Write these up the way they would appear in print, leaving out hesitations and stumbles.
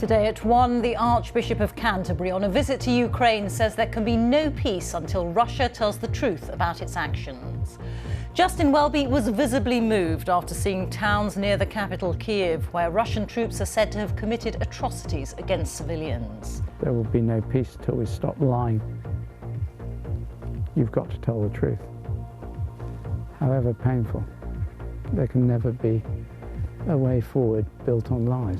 Today at 1, the Archbishop of Canterbury, on a visit to Ukraine, says there can be no peace until Russia tells the truth about its actions. Justin Welby was visibly moved after seeing towns near the capital, Kyiv, where Russian troops are said to have committed atrocities against civilians. There will be no peace till we stop lying. You've got to tell the truth. However painful, there can never be a way forward built on lies.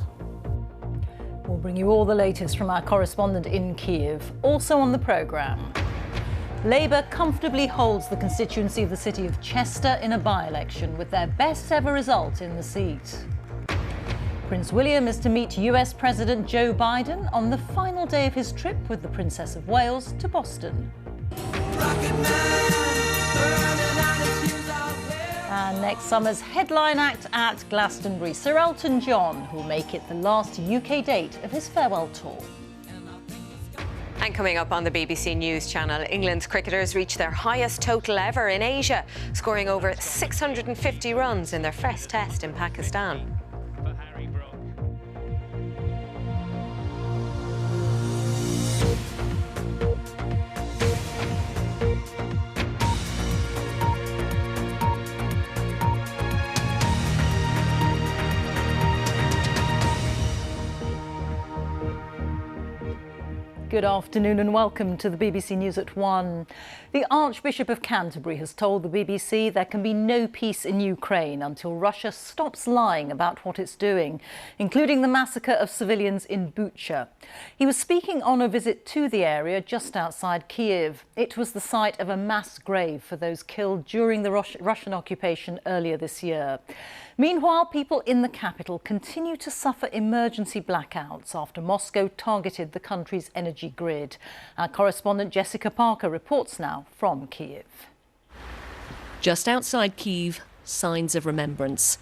We'll bring you all the latest from our correspondent in Kyiv. Also on the programme, Labour comfortably holds the constituency of the city of Chester in a by-election with their best ever result in the seat. Prince William is to meet US President Joe Biden on the final day of his trip with the Princess of Wales to Boston. And next summer's headline act at Glastonbury, Sir Elton John, who'll make it the last UK date of his farewell tour. And coming up on the BBC News Channel, England's cricketers reached their highest total ever in Asia, scoring over 650 runs in their first test in Pakistan. Good afternoon and welcome to the BBC News at 1. The Archbishop of Canterbury has told the BBC there can be no peace in Ukraine until Russia stops lying about what it's doing, including the massacre of civilians in Bucha. He was speaking on a visit to the area just outside Kyiv. It was the site of a mass grave for those killed during the Russian occupation earlier this year. Meanwhile, people in the capital continue to suffer emergency blackouts after Moscow targeted the country's energy grid. Our correspondent Jessica Parker reports now from Kyiv. Just outside Kyiv, signs of remembrance.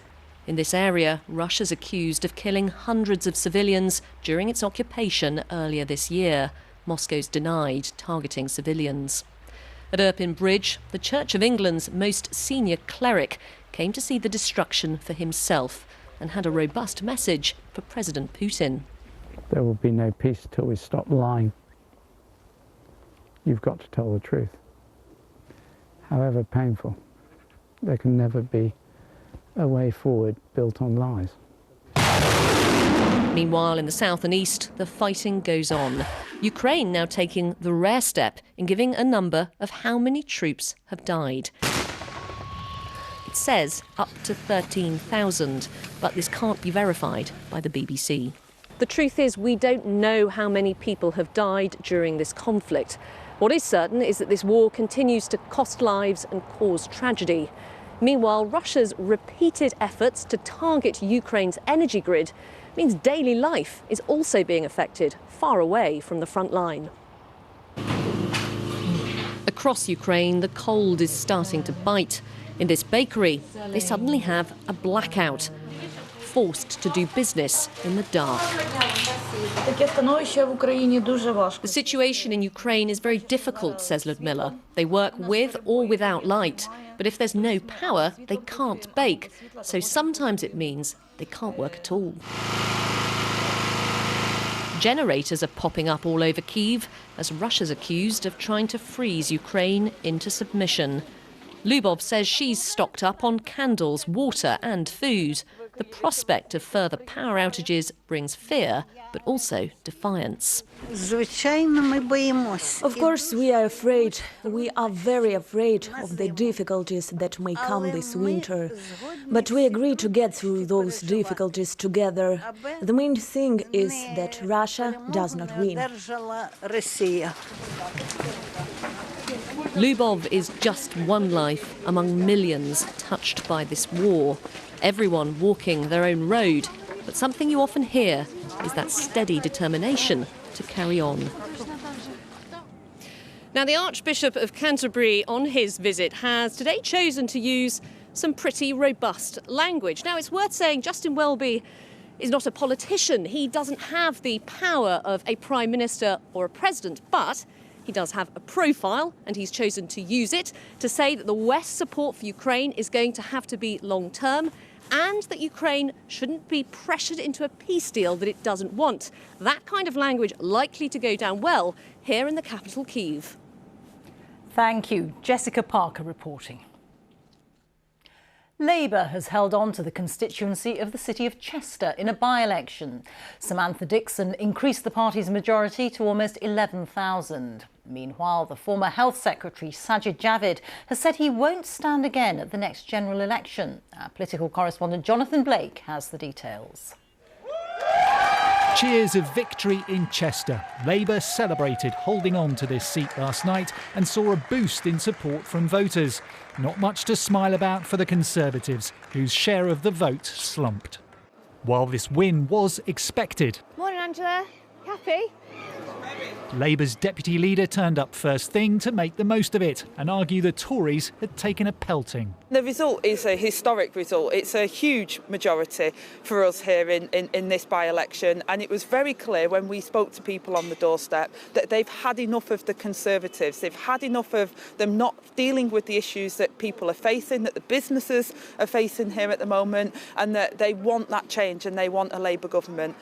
In this area, Russia's accused of killing hundreds of civilians during its occupation earlier this year. Moscow's denied targeting civilians. At Irpin Bridge, the Church of England's most senior cleric came to see the destruction for himself and had a robust message for President Putin. There will be no peace till we stop lying. You've got to tell the truth. However painful, there can never be a way forward built on lies. Meanwhile, in the south and east, the fighting goes on. Ukraine now taking the rare step in giving a number of how many troops have died. It says up to 13,000, but this can't be verified by the BBC. The truth is, we don't know how many people have died during this conflict. What is certain is that this war continues to cost lives and cause tragedy. Meanwhile, Russia's repeated efforts to target Ukraine's energy grid means daily life is also being affected far away from the front line. Across Ukraine, the cold is starting to bite. In this bakery, they suddenly have a blackout, forced to do business in the dark. The situation in Ukraine is very difficult, says Ludmila. They work with or without light, but if there's no power, they can't bake. So sometimes it means they can't work at all. Generators are popping up all over Kyiv as Russia's accused of trying to freeze Ukraine into submission. Lubov says she's stocked up on candles, water and food. The prospect of further power outages brings fear, but also defiance. Of course, we are afraid. We are very afraid of the difficulties that may come this winter. But we agree to get through those difficulties together. The main thing is that Russia does not win. Lubov is just one life among millions touched by this war. Everyone walking their own road, but something you often hear is that steady determination to carry on. Now, the Archbishop of Canterbury on his visit has today chosen to use some pretty robust language. Now, it's worth saying Justin Welby is not a politician. He doesn't have the power of a prime minister or a president, but he does have a profile, and he's chosen to use it to say that the West's support for Ukraine is going to have to be long-term and that Ukraine shouldn't be pressured into a peace deal that it doesn't want. That kind of language likely to go down well here in the capital, Kyiv. Thank you. Jessica Parker reporting. Labour has held on to the constituency of the city of Chester in a by-election. Samantha Dixon increased the party's majority to almost 11,000. Meanwhile, the former Health Secretary Sajid Javid has said he won't stand again at the next general election. Our political correspondent Jonathan Blake has the details. Cheers of victory in Chester. Labour celebrated holding on to this seat last night and saw a boost in support from voters. Not much to smile about for the Conservatives, whose share of the vote slumped. While this win was expected. Morning, Angela. Happy? Labour's deputy leader turned up first thing to make the most of it and argue the Tories had taken a pelting. The result is a historic result. It's a huge majority for us here in this by-election, and it was very clear when we spoke to people on the doorstep that they've had enough of the Conservatives. They've had enough of them not dealing with the issues that people are facing, that the businesses are facing here at the moment, and that they want that change and they want a Labour government.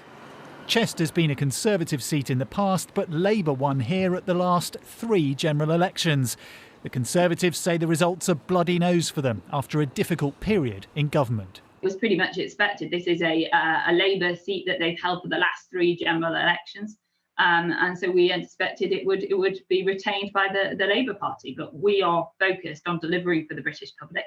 Chester's been a Conservative seat in the past, but Labour won here at the last 3 general elections. The Conservatives say the results are bloody nose for them after a difficult period in government. It was pretty much expected. This is a Labour seat that they've held for the last 3 general elections. And so we expected it would be retained by the Labour Party. But we are focused on delivering for the British public,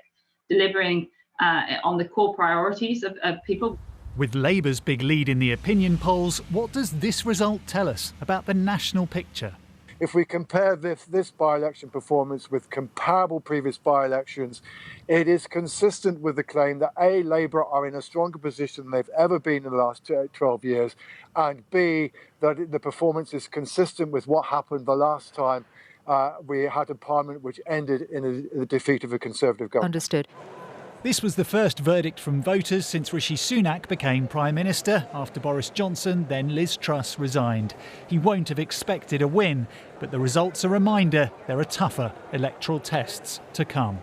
delivering on the core priorities of people. With Labour's big lead in the opinion polls, what does this result tell us about the national picture? If we compare this by-election performance with comparable previous by-elections, it is consistent with the claim that A, Labour are in a stronger position than they've ever been in the last 12 years, and B, that the performance is consistent with what happened the last time we had a parliament which ended in a defeat of a Conservative government. Understood. This was the first verdict from voters since Rishi Sunak became Prime Minister after Boris Johnson, then Liz Truss, resigned. He won't have expected a win, but the result's a reminder there are tougher electoral tests to come.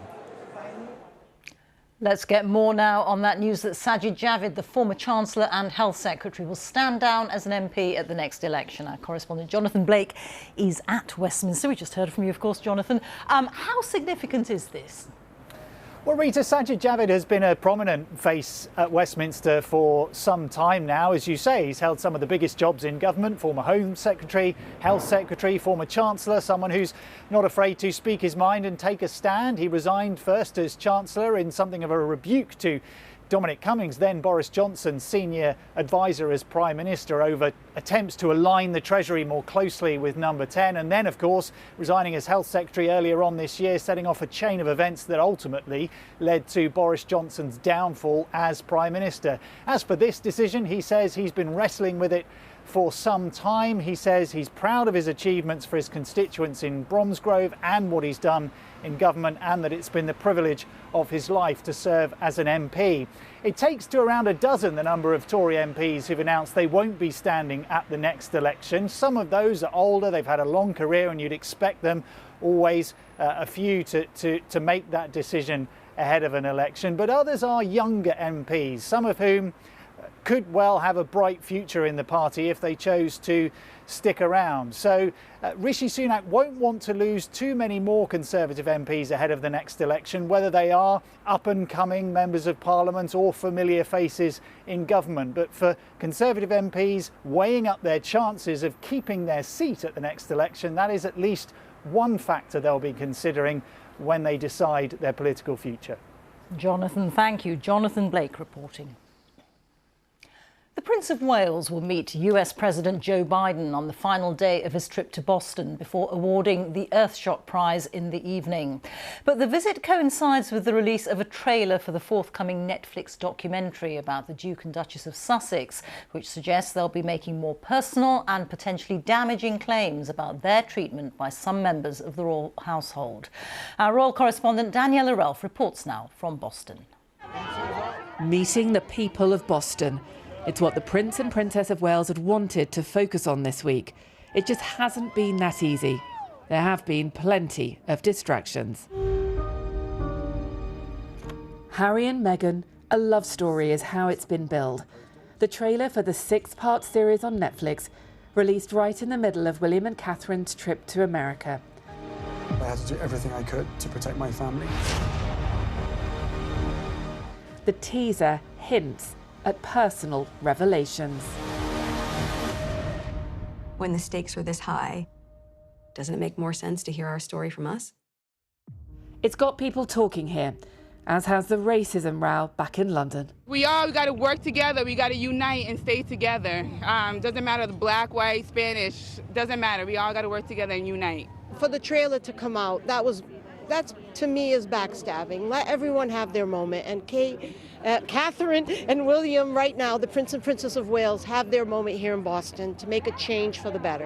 Let's get more now on that news that Sajid Javid, the former Chancellor and Health Secretary, will stand down as an MP at the next election. Our correspondent Jonathan Blake is at Westminster. We just heard from you, of course, Jonathan. How significant is this? Well, Rita, Sajid Javid has been a prominent face at Westminster for some time now. As you say, he's held some of the biggest jobs in government, former Home Secretary, Health Secretary, former Chancellor, someone who's not afraid to speak his mind and take a stand. He resigned first as Chancellor in something of a rebuke to Dominic Cummings, then Boris Johnson's senior advisor as Prime Minister, over attempts to align the Treasury more closely with Number 10, and then, of course, resigning as Health Secretary earlier on this year, setting off a chain of events that ultimately led to Boris Johnson's downfall as Prime Minister. As for this decision, he says he's been wrestling with it for some time. He says he's proud of his achievements for his constituents in Bromsgrove and what he's done in government, and that it's been the privilege of his life to serve as an MP. It takes to around a dozen the number of Tory MPs who've announced they won't be standing at the next election. Some of those are older, they've had a long career, and you'd expect them always a few to make that decision ahead of an election. But others are younger MPs, some of whom could well have a bright future in the party if they chose to stick around. So Rishi Sunak won't want to lose too many more Conservative MPs ahead of the next election, whether they are up-and-coming members of Parliament or familiar faces in government. But for Conservative MPs weighing up their chances of keeping their seat at the next election, that is at least one factor they'll be considering when they decide their political future. Jonathan, thank you. Jonathan Blake reporting. The Prince of Wales will meet US President Joe Biden on the final day of his trip to Boston before awarding the Earthshot Prize in the evening. But the visit coincides with the release of a trailer for the forthcoming Netflix documentary about the Duke and Duchess of Sussex, which suggests they'll be making more personal and potentially damaging claims about their treatment by some members of the royal household. Our royal correspondent Daniela Relf reports now from Boston. Meeting the people of Boston. It's what the Prince and Princess of Wales had wanted to focus on this week. It just hasn't been that easy. There have been plenty of distractions. Harry and Meghan A love story is how it's been billed. The trailer for the 6-part series on Netflix, released right in the middle of William and Catherine's trip to America. I had to do everything I could to protect my family. The teaser hints at personal revelations. When the stakes are this high, doesn't it make more sense to hear our story from us? It's got people talking here, as has the racism row back in London. We all got to work together. We got to unite and stay together. Doesn't matter the black, white, Spanish, doesn't matter. We all got to work together and unite. For the trailer to come out, that's to me is backstabbing. Let everyone have their moment. And Catherine and William right now, the Prince and Princess of Wales, have their moment here in Boston to make a change for the better.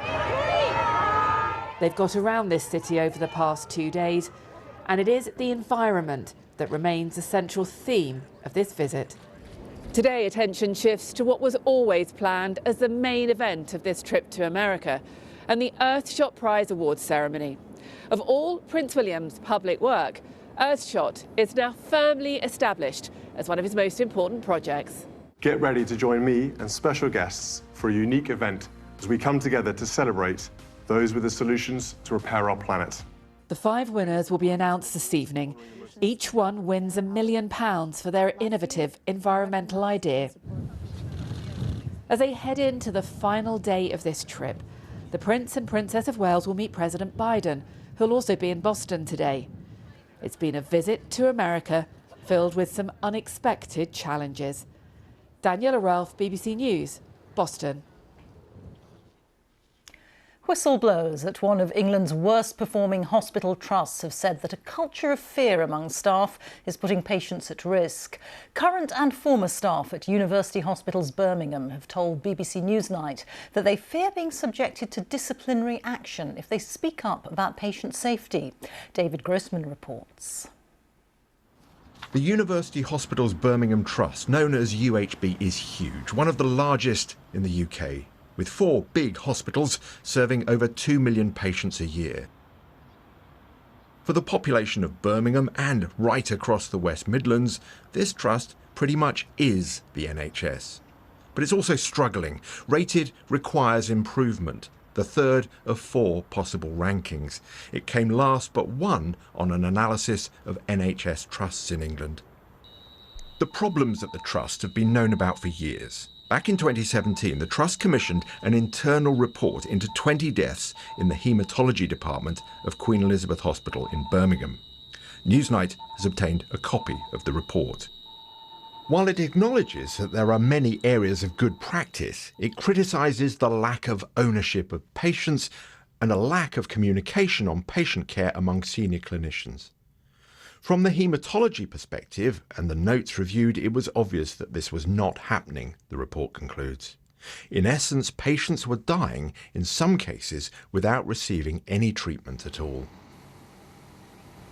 They've got around this city over the past 2 days, and it is the environment that remains a central theme of this visit. Today, attention shifts to what was always planned as the main event of this trip to America, and the Earthshot Prize Awards ceremony. Of all Prince William's public work, Earthshot is now firmly established as one of his most important projects. Get ready to join me and special guests for a unique event as we come together to celebrate those with the solutions to repair our planet. The 5 winners will be announced this evening. Each one wins £1 million for their innovative environmental idea. As they head into the final day of this trip, the Prince and Princess of Wales will meet President Biden, who'll also be in Boston today. It's been a visit to America filled with some unexpected challenges. Daniela Ralph, BBC News, Boston. Whistleblowers at one of England's worst-performing hospital trusts have said that a culture of fear among staff is putting patients at risk. Current and former staff at University Hospitals Birmingham have told BBC Newsnight that they fear being subjected to disciplinary action if they speak up about patient safety. David Grossman reports. The University Hospitals Birmingham Trust, known as UHB, is huge, one of the largest in the UK, with 4 big hospitals serving over 2 million patients a year. For the population of Birmingham and right across the West Midlands, this trust pretty much is the NHS. But it's also struggling. Rated requires improvement, the 3rd of 4 possible rankings. It came last but 1 on an analysis of NHS trusts in England. The problems at the trust have been known about for years. Back in 2017, the Trust commissioned an internal report into 20 deaths in the haematology department of Queen Elizabeth Hospital in Birmingham. Newsnight has obtained a copy of the report. While it acknowledges that there are many areas of good practice, it criticises the lack of ownership of patients and a lack of communication on patient care among senior clinicians. From the haematology perspective and the notes reviewed, it was obvious that this was not happening, the report concludes. In essence, patients were dying, in some cases, without receiving any treatment at all.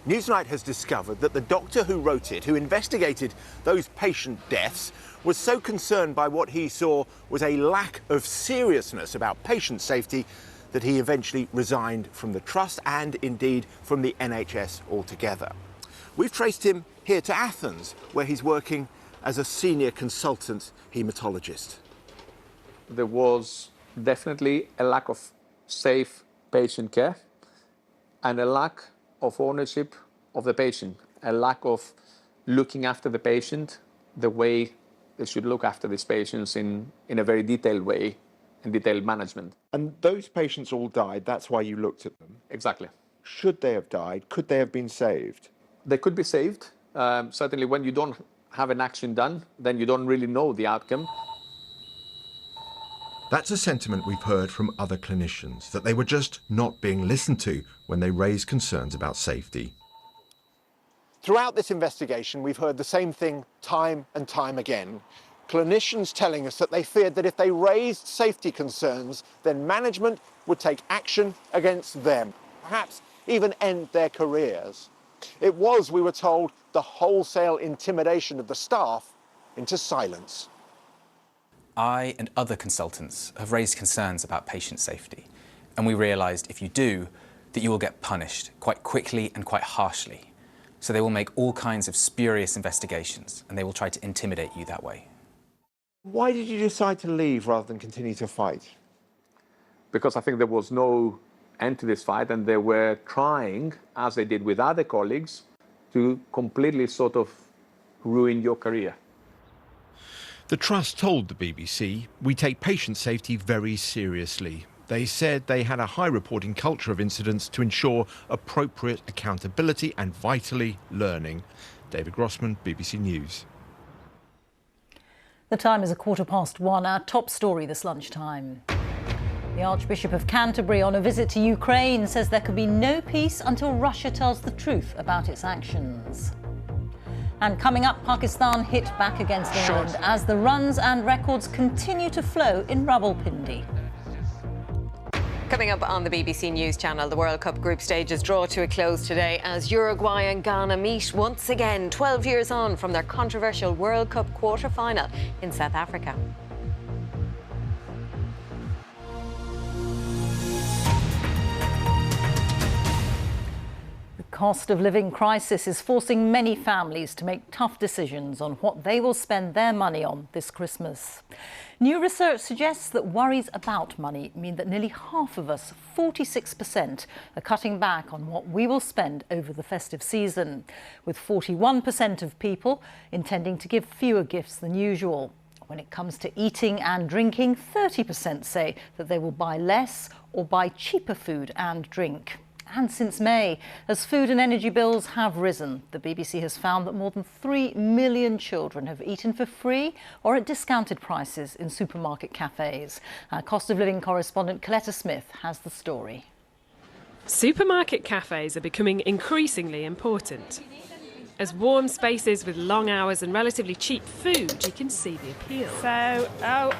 Newsnight has discovered that the doctor who wrote it, who investigated those patient deaths, was so concerned by what he saw was a lack of seriousness about patient safety that he eventually resigned from the trust and indeed from the NHS altogether. We've traced him here to Athens, where he's working as a senior consultant haematologist. There was definitely a lack of safe patient care and a lack of ownership of the patient, a lack of looking after the patient the way they should look after these patients in a very detailed way and detailed management. And those patients all died, that's why you looked at them? Exactly. Should they have died? Could they have been saved? They could be saved. Certainly when you don't have an action done, then you don't really know the outcome. That's a sentiment we've heard from other clinicians, that they were just not being listened to when they raised concerns about safety. Throughout this investigation, we've heard the same thing time and time again. Clinicians telling us that they feared that if they raised safety concerns, then management would take action against them, perhaps even end their careers. It was, we were told, the wholesale intimidation of the staff into silence. I and other consultants have raised concerns about patient safety, and we realised if you do, that you will get punished quite quickly and quite harshly. So they will make all kinds of spurious investigations, and they will try to intimidate you that way. Why did you decide to leave rather than continue to fight? Because I think there was no end to this fight, and they were trying, as they did with other colleagues, to completely sort of ruin your career. The Trust told the BBC, "We take patient safety very seriously." They said they had a high reporting culture of incidents to ensure appropriate accountability and, vitally, learning. David Grossman, BBC News. The time is 1:15. Our top story this lunchtime. The Archbishop of Canterbury, on a visit to Ukraine, says there could be no peace until Russia tells the truth about its actions. And coming up, Pakistan hit back against England as the runs and records continue to flow in Rawalpindi. Coming up on the BBC News Channel, the World Cup group stages draw to a close today as Uruguay and Ghana meet once again, 12 years on from their controversial World Cup quarter-final in South Africa. The cost of living crisis is forcing many families to make tough decisions on what they will spend their money on this Christmas. New research suggests that worries about money mean that nearly half of us, 46%, are cutting back on what we will spend over the festive season, with 41% of people intending to give fewer gifts than usual. When it comes to eating and drinking, 30% say that they will buy less or buy cheaper food and drink. And since May, as food and energy bills have risen, the BBC has found that more than 3 million children have eaten for free or at discounted prices in supermarket cafes. Our cost of living correspondent Coletta Smith has the story. Supermarket cafes are becoming increasingly important. As warm spaces with long hours and relatively cheap food, you can see the appeal. So,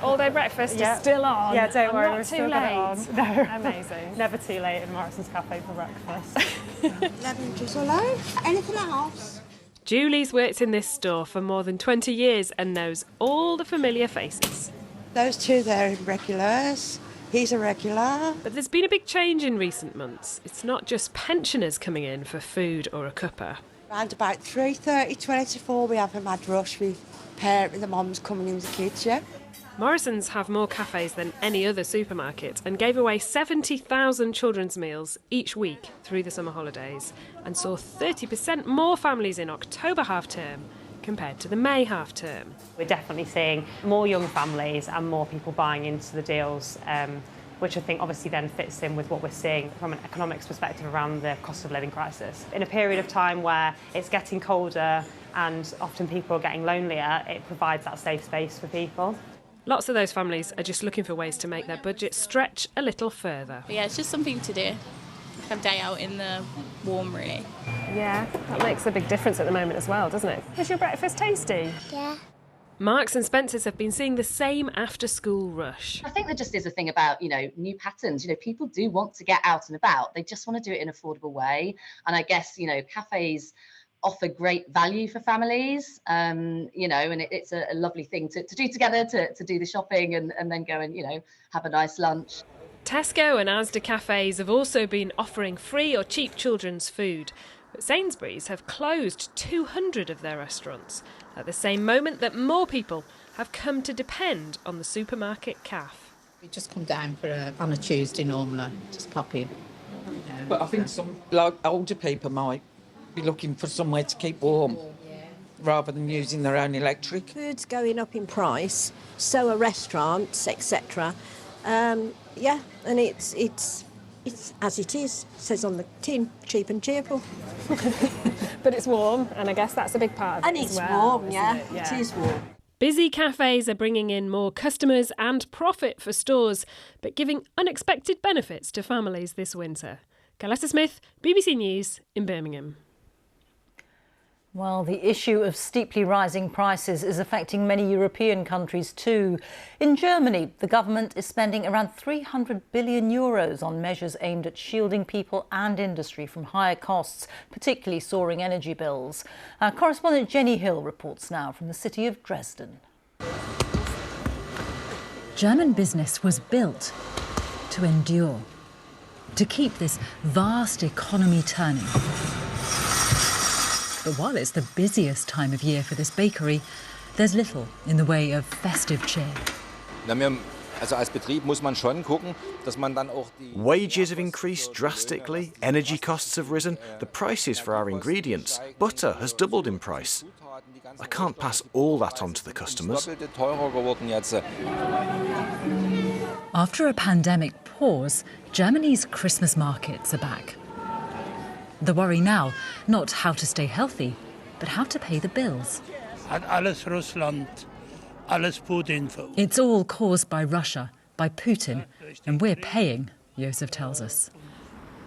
all-day breakfast is still on. Yeah, don't worry, not we're too still got it late. on. No, amazing. Never too late in Morrison's Cafe for breakfast. Lemon drizzle, anything else? Julie's worked in this store for more than 20 years and knows all the familiar faces. Those two there are regulars. He's a regular. But there's been a big change in recent months. It's not just pensioners coming in for food or a cuppa. Around about 3:30, 20 to 4, we have a mad rush with the mums coming in with the kids, yeah. Morrison's have more cafes than any other supermarket and gave away 70,000 children's meals each week through the summer holidays and saw 30% more families in October half-term compared to the May half-term. We're definitely seeing more young families and more people buying into the deals, which I think obviously then fits in with what we're seeing from an economics perspective around the cost of living crisis. In a period of time where it's getting colder and often people are getting lonelier, it provides that safe space for people. Lots of those families are just looking for ways to make their budget stretch a little further. But yeah, it's just something to do. Like a day out in the warm, really. Yeah, that makes a big difference at the moment as well, doesn't it? Is your breakfast tasty? Yeah. Marks and Spencer's have been seeing the same after-school rush. I think there just is a thing about, new patterns. People do want to get out and about. They just want to do it in an affordable way. And I guess, cafes offer great value for families, and it's a lovely thing to do together, to do the shopping and then go and, have a nice lunch. Tesco and Asda cafes have also been offering free or cheap children's food. But Sainsbury's have closed 200 of their restaurants at the same moment that more people have come to depend on the supermarket cafe. We just come down on a Tuesday normally, just pop in. But I think some older people might be looking for somewhere to keep warm rather than using their own electric. Food's going up in price, so are restaurants, etc. And it's as it is, says on the tin, cheap and cheerful. But it's warm, and I guess that's a big part of and it as it's well. warm, it is warm. Busy cafes are bringing in more customers and profit for stores, but giving unexpected benefits to families this winter. Coletta Smith, BBC News in Birmingham. Well, the issue of steeply rising prices is affecting many European countries too. In Germany, the government is spending around €300 billion on measures aimed at shielding people and industry from higher costs, particularly soaring energy bills. Our correspondent Jenny Hill reports now from the city of Dresden. German business was built to endure, to keep this vast economy turning. But while it's the busiest time of year for this bakery, there's little in the way of festive cheer. Wages have increased drastically, energy costs have risen, the prices for our ingredients, butter has doubled in price. I can't pass all that on to the customers. After a pandemic pause, Germany's Christmas markets are back. The worry now, not how to stay healthy, but how to pay the bills. Alles Russland, alles Putin. It's all caused by Russia, by Putin, and we're paying, Josef tells us.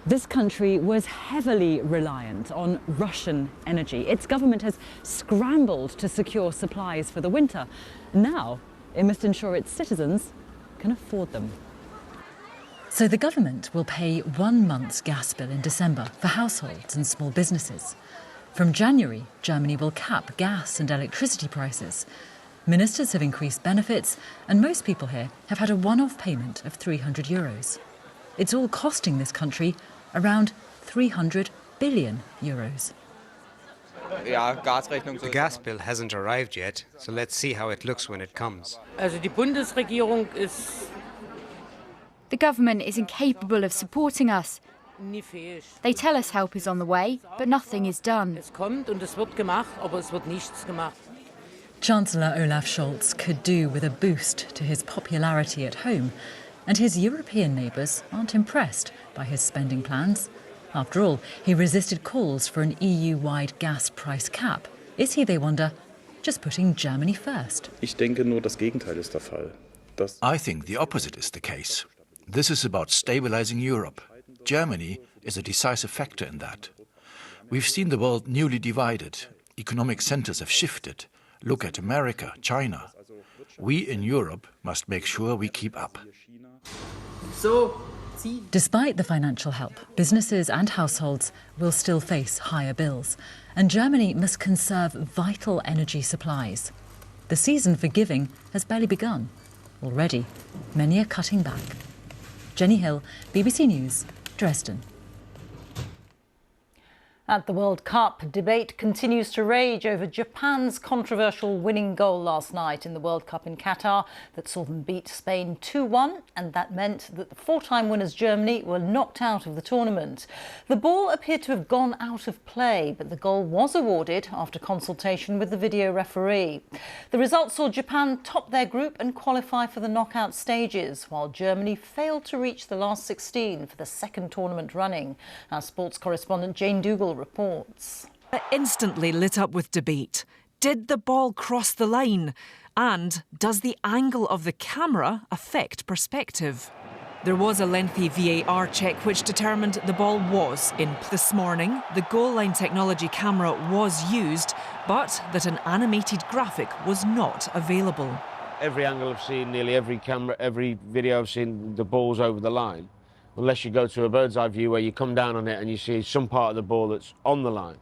This country was heavily reliant on Russian energy. Its government has scrambled to secure supplies for the winter. Now, it must ensure its citizens can afford them. So the government will pay 1 month's gas bill in December for households and small businesses. From January, Germany will cap gas and electricity prices. Ministers have increased benefits, and most people here have had a one-off payment of €300. It's all costing this country around €300 billion. The gas bill hasn't arrived yet, so let's see how it looks when it comes. The government is incapable of supporting us. They tell us help is on the way, but nothing is done. Chancellor Olaf Scholz could do with a boost to his popularity at home, and his European neighbours aren't impressed by his spending plans. After all, he resisted calls for an EU-wide gas price cap. Is he, they wonder, just putting Germany first? I think the opposite is the case. This is about stabilizing Europe. Germany is a decisive factor in that. We've seen the world newly divided. Economic centers have shifted. Look at America, China. We in Europe must make sure we keep up. Despite the financial help, businesses and households will still face higher bills, and Germany must conserve vital energy supplies. The season for giving has barely begun. Already, many are cutting back. Jenny Hill, BBC News, Dresden. At the World Cup, debate continues to rage over Japan's controversial winning goal last night in the World Cup in Qatar that saw them beat Spain 2-1, and that meant that the four-time winners Germany were knocked out of the tournament. The ball appeared to have gone out of play, but the goal was awarded after consultation with the video referee. The result saw Japan top their group and qualify for the knockout stages, while Germany failed to reach the last 16 for the second tournament running. Our sports correspondent Jane Dougal reports. Instantly lit up with debate. Did the ball cross the line? And does the angle of the camera affect perspective? There was a lengthy VAR check which determined the ball was in. This morning, the goal line technology camera was used, but that an animated graphic was not available. Every angle I've seen, nearly every camera, every video I've seen, the ball's over the line. Unless you go to a bird's eye view where you come down on it and you see some part of the ball that's on the line.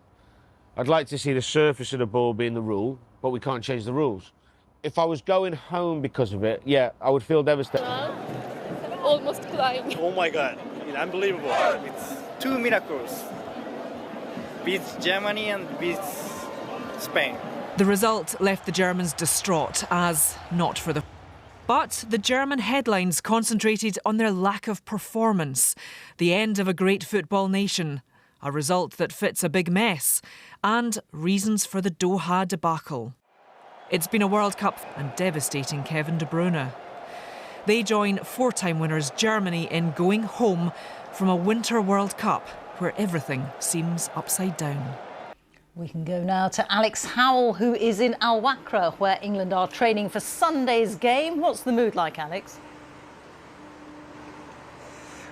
I'd like to see the surface of the ball being the rule, but we can't change the rules. If I was going home because of it, yeah, I would feel devastated. Almost crying. Oh my God, it's unbelievable. It's two miracles. Beats Germany and beats Spain. The result left the Germans distraught as not for the... But the German headlines concentrated on their lack of performance, the end of a great football nation, a result that fits a big mess, and reasons for the Doha debacle. It's been a World Cup and devastating Kevin De Bruyne. They join four-time winners Germany in going home from a Winter World Cup where everything seems upside down. We can go now to Alex Howell, who is in Al Wakra, where England are training for Sunday's game. What's the mood like, Alex?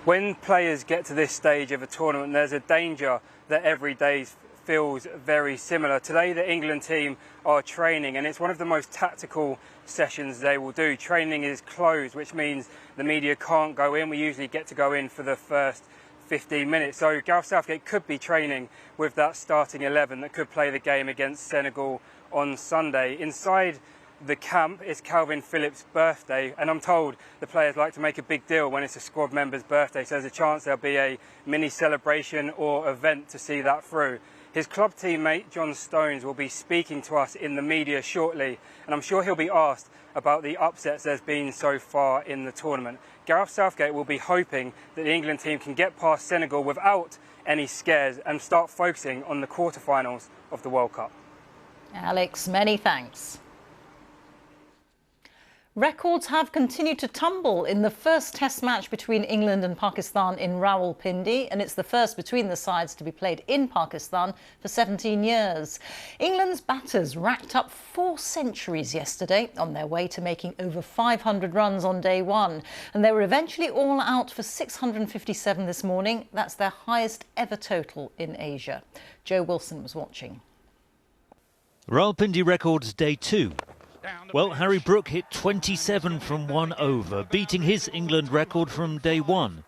When players get to this stage of a tournament, there's a danger that every day feels very similar. Today, the England team are training, and it's one of the most tactical sessions they will do. Training is closed, which means the media can't go in. We usually get to go in for the first 15 minutes. So Gareth Southgate could be training with that starting 11 that could play the game against Senegal on Sunday. Inside the camp is Calvin Phillips' birthday, and I'm told the players like to make a big deal when it's a squad member's birthday, so there's a chance there'll be a mini celebration or event to see that through. His club teammate John Stones will be speaking to us in the media shortly, and I'm sure he'll be asked about the upsets there's been so far in the tournament. Gareth Southgate will be hoping that the England team can get past Senegal without any scares and start focusing on the quarterfinals of the World Cup. Alex, many thanks. Records have continued to tumble in the first Test match between England and Pakistan in Rawalpindi, and it's the first between the sides to be played in Pakistan for 17 years. England's batters racked up 4 centuries yesterday on their way to making over 500 runs on day one, and they were eventually all out for 657 this morning. That's their highest ever total in Asia. Joe Wilson was watching. Rawalpindi records day 2. Well, Harry Brook hit 27 from 1 over, beating his England record from day 1.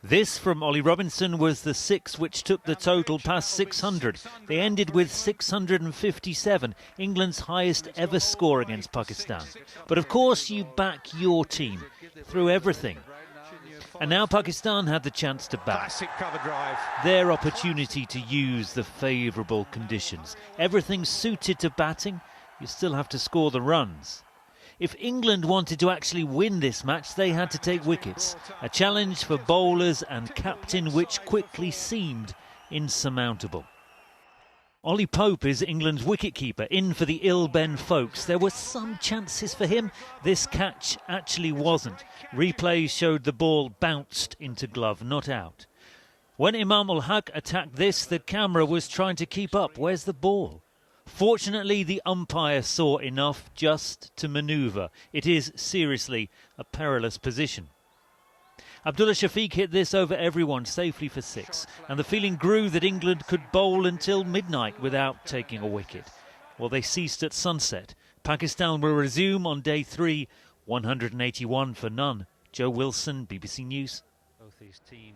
This from Ollie Robinson was the 6 which took the total past 600. They ended with 657, England's highest ever score against Pakistan. But of course you back your team through everything. And now Pakistan had the chance to bat. Their opportunity to use the favourable conditions. Everything suited to batting. You still have to score the runs. If England wanted to actually win this match, they had to take wickets. A challenge for bowlers and captain which quickly seemed insurmountable. Ollie Pope is England's wicketkeeper, in for the ill Ben Foakes. There were some chances for him. This catch actually wasn't. Replays showed the ball bounced into glove, not out. When Imam ul Haq attacked this, the camera was trying to keep up. Where's the ball? Fortunately, the umpire saw enough just to manoeuvre. It is seriously a perilous position. Abdullah Shafiq hit this over everyone safely for 6, and the feeling grew that England could bowl until midnight without taking a wicket. Well, they ceased at sunset. Pakistan will resume on day 3, 181 for none. Joe Wilson, BBC News. Both these teams.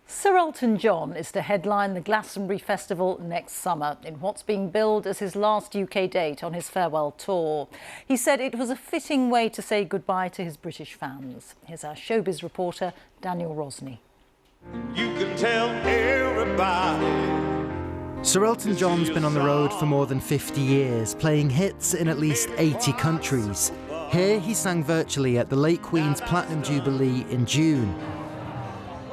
Sir Elton John is to headline the Glastonbury Festival next summer in what's being billed as his last UK date on his farewell tour. He said it was a fitting way to say goodbye to his British fans. Here's our showbiz reporter, Daniel Rosney. You can tell everybody. Sir Elton John's been on the road for more than 50 years, playing hits in at least 80 countries. Here he sang virtually at the late Queen's Platinum Jubilee in June.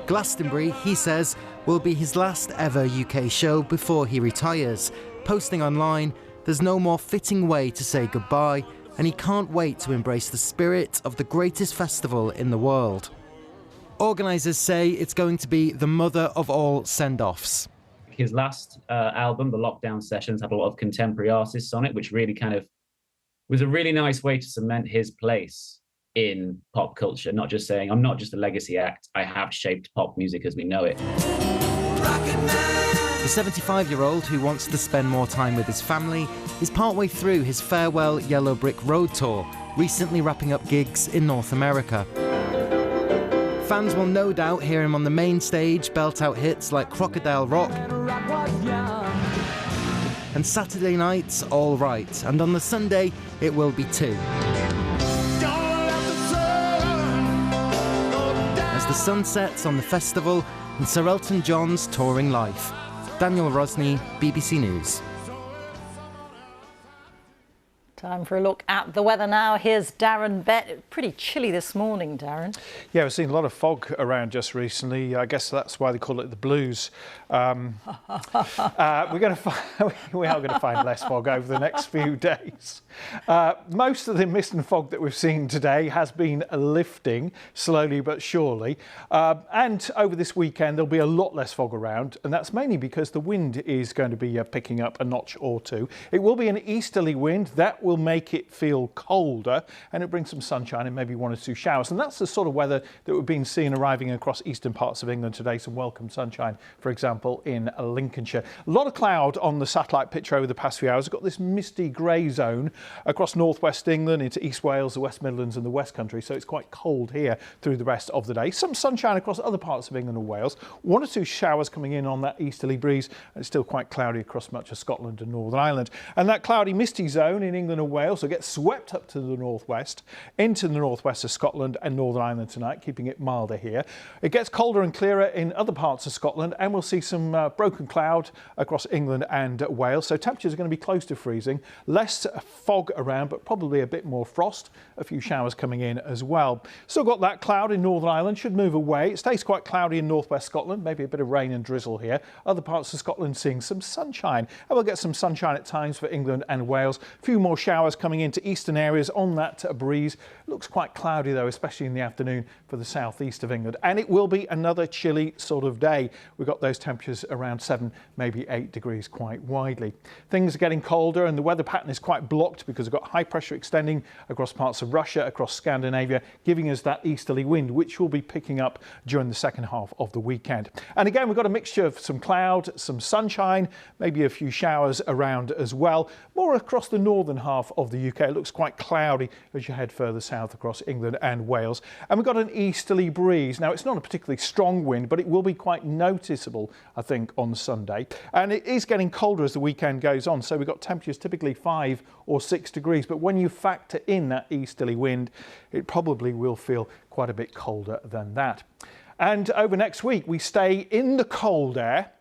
Glastonbury, he says, will be his last ever UK show before he retires. Posting online, there's no more fitting way to say goodbye, and he can't wait to embrace the spirit of the greatest festival in the world. Organisers say it's going to be the mother of all send-offs. His last album, The Lockdown Sessions, had a lot of contemporary artists on it, which really kind of was a really nice way to cement his place in pop culture, not just saying, I'm not just a legacy act, I have shaped pop music as we know it. The 75-year-old who wants to spend more time with his family is partway through his farewell Yellow Brick Road tour, recently wrapping up gigs in North America. Fans will no doubt hear him on the main stage belt out hits like Crocodile Rock and Saturday night's All Right, and on the Sunday it will be too. As the sun sets on the festival and Sir Elton John's touring life. Daniel Rosney, BBC News. Time for a look at the weather now. Here's Darren Bett. Pretty chilly this morning, Darren. Yeah, we've seen a lot of fog around just recently. I guess that's why they call it the blues. We are going to find less fog over the next few days. Most of the mist and fog that we've seen today has been lifting slowly but surely. And over this weekend, there'll be a lot less fog around. And that's mainly because the wind is going to be picking up a notch or two. It will be an easterly wind. That will make it feel colder, and it brings some sunshine and maybe 1 or 2 showers. And that's the sort of weather that we've been seeing arriving across eastern parts of England today. Some welcome sunshine, for example, in Lincolnshire. A lot of cloud on the satellite picture over the past few hours. We've got this misty grey zone across northwest England into East Wales, the West Midlands and the West Country. So it's quite cold here through the rest of the day. Some sunshine across other parts of England and Wales. 1 or 2 showers coming in on that easterly breeze. And it's still quite cloudy across much of Scotland and Northern Ireland. And that cloudy misty zone in England and Wales will get swept up to the northwest, into the northwest of Scotland and Northern Ireland tonight, keeping it milder here. It gets colder and clearer in other parts of Scotland, and we'll see some broken cloud across England and Wales. So temperatures are going to be close to freezing, less fog around, but probably a bit more frost, a few showers coming in as well. Still got that cloud in Northern Ireland, should move away. It stays quite cloudy in northwest Scotland, maybe a bit of rain and drizzle here. Other parts of Scotland seeing some sunshine, and we'll get some sunshine at times for England and Wales. A few more showers coming into eastern areas on that breeze. Looks quite cloudy though, especially in the afternoon for the southeast of England, and it will be another chilly sort of day. We've got those temperatures around 7, maybe 8 degrees quite widely. Things are getting colder and the weather pattern is quite blocked because we've got high pressure extending across parts of Russia, across Scandinavia, giving us that easterly wind, which will be picking up during the second half of the weekend. And again, we've got a mixture of some cloud, some sunshine, maybe a few showers around as well. More across the northern half of the UK. It looks quite cloudy as you head further south across England and Wales. And we've got an easterly breeze. Now, it's not a particularly strong wind, but it will be quite noticeable, I think, on Sunday. And it is getting colder as the weekend goes on. So we've got temperatures typically 5 or 6 degrees. But when you factor in that easterly wind, it probably will feel quite a bit colder than that. And over next week, we stay in the cold air.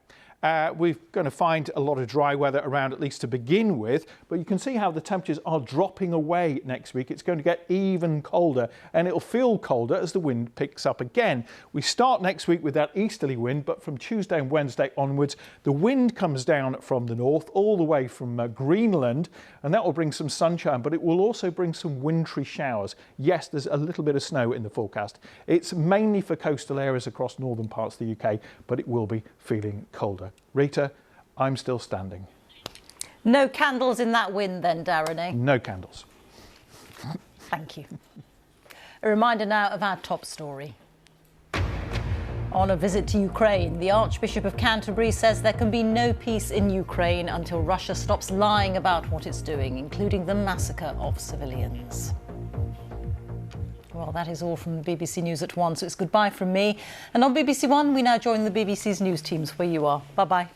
We're going to find a lot of dry weather around, at least to begin with, but you can see how the temperatures are dropping away next week. It's going to get even colder, and it'll feel colder as the wind picks up again. We start next week with that easterly wind, but from Tuesday and Wednesday onwards, the wind comes down from the north all the way from Greenland, and that will bring some sunshine, but it will also bring some wintry showers. Yes, there's a little bit of snow in the forecast. It's mainly for coastal areas across northern parts of the UK, but it will be feeling colder. Rita, I'm still standing. No candles in that wind then, Darren, eh? No candles. Thank you. A reminder now of our top story. On a visit to Ukraine, the Archbishop of Canterbury says there can be no peace in Ukraine until Russia stops lying about what it's doing, including the massacre of civilians. Well, that is all from BBC News at 1, so it's goodbye from me. And on BBC One, we now join the BBC's news teams where you are. Bye-bye.